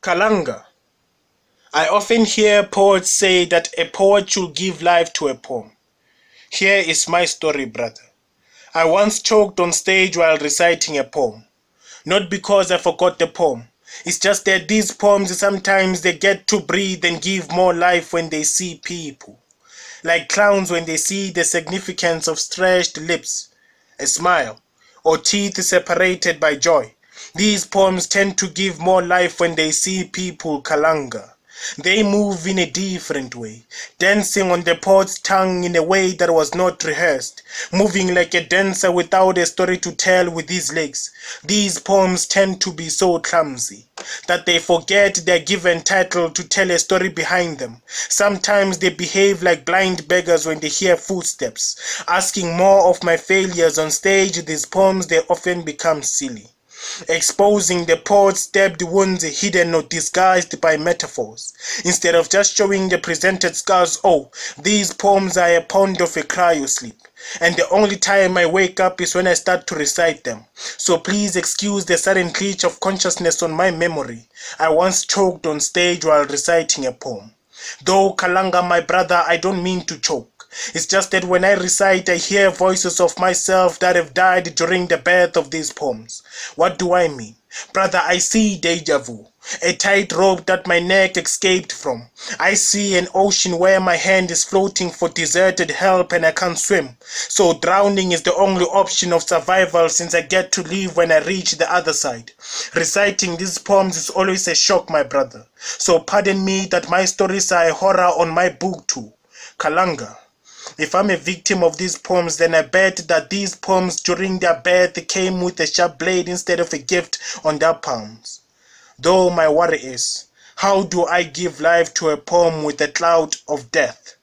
Khalanga. I often hear poets say that a poet should give life to a poem. Here is my story, brother. I once choked on stage while reciting a poem. Not because I forgot the poem. It's just that these poems sometimes they get to breathe and give more life when they see people. Like clowns when they see the significance of stretched lips, a smile, or teeth separated by joy. These poems tend to give more life when they see people Khalanga. They move in a different way, dancing on the poet's tongue in a way that was not rehearsed, moving like a dancer without a story to tell with his legs. These poems tend to be so clumsy that they forget their given title to tell a story behind them. Sometimes they behave like blind beggars when they hear footsteps. Asking more of my failures on stage, these poems they often become silly, exposing the poet's stabbed wounds hidden or disguised by metaphors. Instead of just showing the presented scars, oh, these poems are a pond of a cryosleep, and the only time I wake up is when I start to recite them. So please excuse the sudden glitch of consciousness on my memory. I once choked on stage while reciting a poem. Though Khalanga, my brother, I don't mean to choke. It's just that when I recite, I hear voices of myself that have died during the birth of these poems. What do I mean? Brother, I see deja vu, a tightrope that my neck escaped from. I see an ocean where my hand is floating for deserted help and I can't swim. So drowning is the only option of survival since I get to live when I reach the other side. Reciting these poems is always a shock, my brother. So pardon me that my stories are a horror on my book too. Khalanga. If I'm a victim of these poems, then I bet that these poems during their birth came with a sharp blade instead of a gift on their palms. Though my worry is, how do I give life to a poem with a cloud of death?